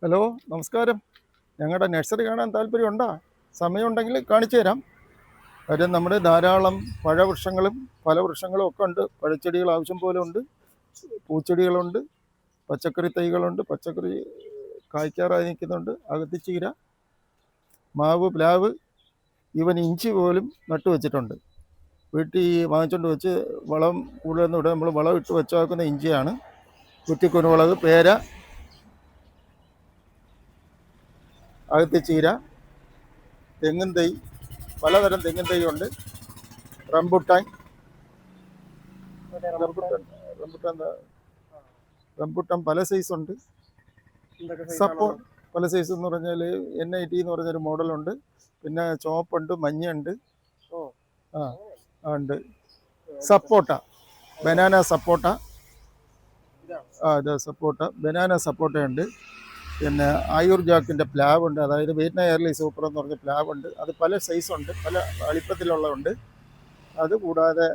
Hello, നമസ്കാരം. ഞങ്ങളുടെ nursery കാണാൻ താല്പര്യമുണ്ടോ? സമയമുണ്ടെങ്കിൽ കാണിച്ചു തരാം. കാര്യം നമ്മുടെ ധാരാളം പഴവൃക്ഷങ്ങളും ഫലവൃക്ഷങ്ങളും ഒക്കെ ഉണ്ട്. പഴച്ചെടികൾ ആവശ്യം പോലെ ഉണ്ട്, പൂച്ചെടികളുണ്ട്, പച്ചക്കറി തൈകളുണ്ട്, പച്ചക്കറി കായ്ക്കാറായി നിൽക്കുന്നുണ്ട്, അകത്തിച്ചീര, മാവ്, പ്ലാവ്, ഈവൻ ഇഞ്ചി പോലും നട്ടു വെച്ചിട്ടുണ്ട്. വീട്ടിൽ വാങ്ങിച്ചുകൊണ്ട് വെച്ച് വളം കൂടുതലൊന്നും ഇവിടെ നമ്മൾ വളം ഇട്ട് വെച്ചാക്കുന്ന ഇഞ്ചിയാണ്. കുറ്റിക്കുരുമുളക്, പേര, അകത്തിച്ചീര, തെങ്ങിൻ തൈ, പലതരം തെങ്ങിൻ തൈ ഉണ്ട്. റംബുട്ടാൻ റംബുട്ടാൻ റംബുട്ടാൻ റംബുട്ടാൻ പല സൈസ് ഉണ്ട്. സപ്പോർട്ട് പല സൈസ് എന്ന് പറഞ്ഞാൽ NIT എന്ന് പറഞ്ഞൊരു മോഡലുണ്ട്. പിന്നെ ചുവപ്പുണ്ട്, മഞ്ഞയുണ്ട്. ആ ഉണ്ട്. സപ്പോട്ട, ബനാന സപ്പോട്ട. ഇത് സപ്പോട്ട, ബനാന സപ്പോട്ടയുണ്ട്. പിന്നെ ആയൂർ ജാക്കിൻ്റെ പ്ലാവ് ഉണ്ട്. അതായത് വിയറ്റ്നാം എയർലി സൂപ്പർ എന്ന് പറഞ്ഞ പ്ലാവ് ഉണ്ട്. അത് പല സൈസുണ്ട്, പല വലിപ്പത്തിലുള്ളതുണ്ട്. അതുകൂടാതെ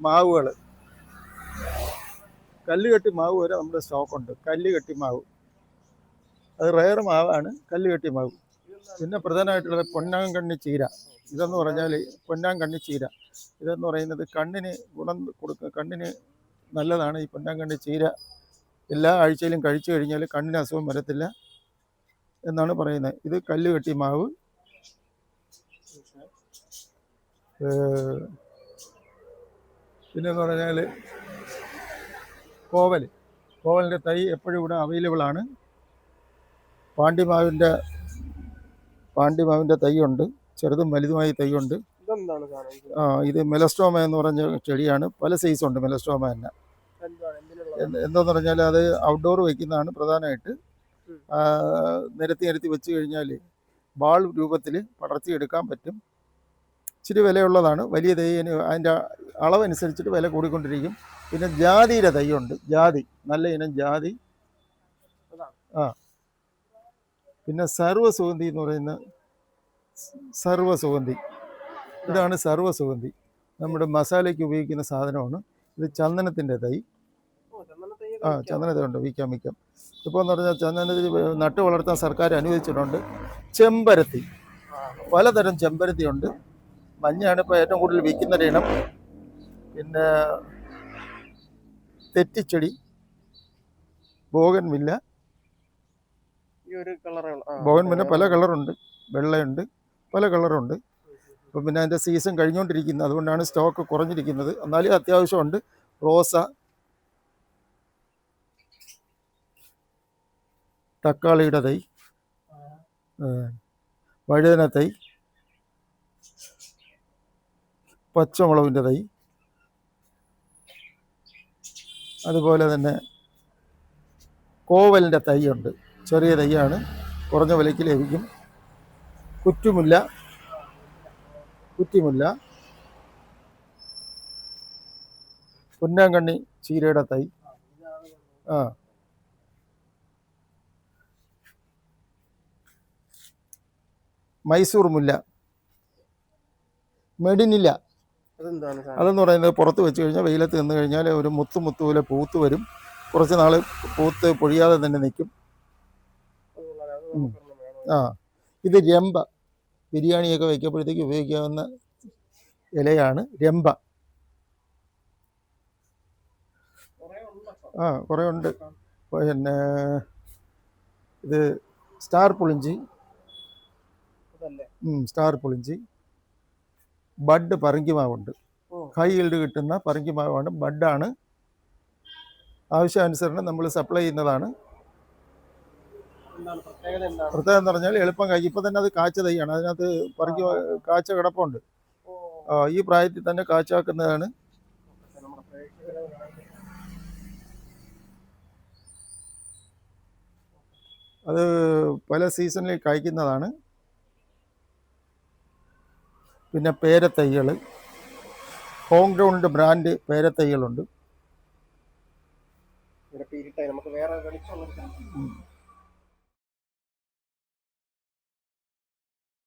മാവുകൾ, കല്ലുകെട്ടി മാവ് വരെ നമ്മുടെ സ്റ്റോക്കുണ്ട്. കല്ലുകെട്ടി മാവ് അത് റയർ മാവാണ്, കല്ലുകെട്ടി മാവ്. പിന്നെ പ്രധാനമായിട്ടുള്ളത് പൊന്നാങ്കണ്ണി ചീര. ഇതെന്ന് പറഞ്ഞാൽ പൊന്നാങ്കണ്ണി ചീര ഇതെന്ന് പറയുന്നത് കണ്ണിന് ഗുണം കൊടുക്കുക, കണ്ണിന് നല്ലതാണ്. ഈ പൊന്നാങ്കണ്ണി ചീര എല്ലാ ആഴ്ചയിലും കഴിച്ചു കഴിഞ്ഞാൽ കണ്ണിന് അസുഖം വരത്തില്ല എന്നാണ് പറയുന്നത്. ഇത് കല്ലുകെട്ടി മാവ്. പിന്നെന്ന് പറഞ്ഞാൽ കോവലിൻ്റെ തൈ എപ്പോഴും ഇവിടെ അവൈലബിളാണ്. പാണ്ടിമാവിൻ്റെ തൈയുണ്ട്, ചെറുതും വലുതുമായി തൈയുണ്ട്. ഇത് മെലസ്റ്റോമ എന്ന് പറഞ്ഞ ചെടിയാണ്. പല സൈസുണ്ട് മെലസ്റ്റോമ തന്നെ. എന്താന്ന് പറഞ്ഞാൽ അത് ഔട്ട്ഡോർ വയ്ക്കുന്നതാണ് പ്രധാനമായിട്ട്. നിരത്തി വെച്ച് കഴിഞ്ഞാൽ ബാൾ രൂപത്തിൽ പടർത്തിയെടുക്കാൻ പറ്റും. ഇച്ചിരി വിലയുള്ളതാണ്. വലിയ തൈന് അതിൻ്റെ അളവനുസരിച്ചിട്ട് വില കൂടിക്കൊണ്ടിരിക്കും. പിന്നെ ജാതിയുടെ തൈയുണ്ട്, ജാതി, നല്ല ഇനം ജാതി. പിന്നെ സർവ്വസുഗന്ധി എന്ന് പറയുന്ന സർവ്വസുഗന്ധി, ഇതാണ് സർവ്വസുഗന്ധി. നമ്മുടെ മസാലയ്ക്ക് ഉപയോഗിക്കുന്ന സാധനമാണ്. ഇത് ചന്ദനത്തിൻ്റെ തൈ. ചന്ദനത്തിനുണ്ട്, വിൽക്കാം. ഇപ്പോൾ എന്ന് പറഞ്ഞാൽ ചന്ദനത്തിൽ നട്ടു വളർത്താൻ സർക്കാർ അനുവദിച്ചിട്ടുണ്ട്. ചെമ്പരത്തി, പലതരം ചെമ്പരത്തി ഉണ്ട്. മഞ്ഞയാണ് ഇപ്പോൾ ഏറ്റവും കൂടുതൽ വിൽക്കുന്നൊരിനം. പിന്നെ തെറ്റിച്ചെടി, ബോഗൻവില്ല പല കളറുണ്ട്, വെള്ളയുണ്ട്, പല കളറുണ്ട്. അപ്പം പിന്നെ അതിൻ്റെ സീസൺ കഴിഞ്ഞുകൊണ്ടിരിക്കുന്നത്, അതുകൊണ്ടാണ് സ്റ്റോക്ക് കുറഞ്ഞിരിക്കുന്നത്. എന്നാലും അത്യാവശ്യമുണ്ട്. റോസ, തക്കാളിയുടെ തൈ, വഴുതന തൈ, പച്ചമുളകിൻ്റെ തൈ, അതുപോലെ തന്നെ കോവലിൻ്റെ തൈയുണ്ട്. ചെറിയ തൈയാണ്, കുറഞ്ഞ വിലയ്ക്ക് ലഭിക്കും. കുറ്റിമുല്ല, പൊന്നാങ്കണ്ണി ചീരയുടെ തൈ. മൈസൂർ മുല്ല, മെഡിനില്ല. അതെന്ന് പറയുന്നത് പുറത്ത് വെച്ച് കഴിഞ്ഞാൽ വെയിലത്ത് നിന്ന് കഴിഞ്ഞാൽ ഒരു മുത്ത് പോലെ പൂത്ത് വരും. കുറച്ച് നാൾ പൂത്ത് പൊഴിയാതെ തന്നെ നിൽക്കും. ഇത് രമ്പ, ബിരിയാണിയൊക്കെ വയ്ക്കുമ്പോഴത്തേക്ക് ഉപയോഗിക്കാവുന്ന ഇലയാണ് രമ്പ. കുറേ ഉണ്ട്. പിന്നെ ഇത് സ്റ്റാർ പുളിഞ്ചി, ബഡ് പറങ്കിമാവുണ്ട്. ഹൈ ഈൽഡ് കിട്ടുന്ന പറങ്കിമാവാണ്, ബഡാണ്. ആവശ്യാനുസരണം നമ്മൾ സപ്ലൈ ചെയ്യുന്നതാണ്. പ്രത്യേകം എന്ന് പറഞ്ഞാൽ എളുപ്പം കായ്ക്കും. ഇപ്പം തന്നെ അത് കാച്ച തൈയാണ്, അതിനകത്ത് കാച്ച കിടപ്പുണ്ട്. ഈ പ്രായത്തിൽ തന്നെ കാച്ചാക്കുന്നതാണ്. അത് പല സീസണിൽ കായ്ക്കുന്നതാണ്. പിന്നെ പേരത്തൈകൾ, ഹോം ഗ്രൗണ്ട് ബ്രാൻഡ് പേരത്തൈകളുണ്ട്.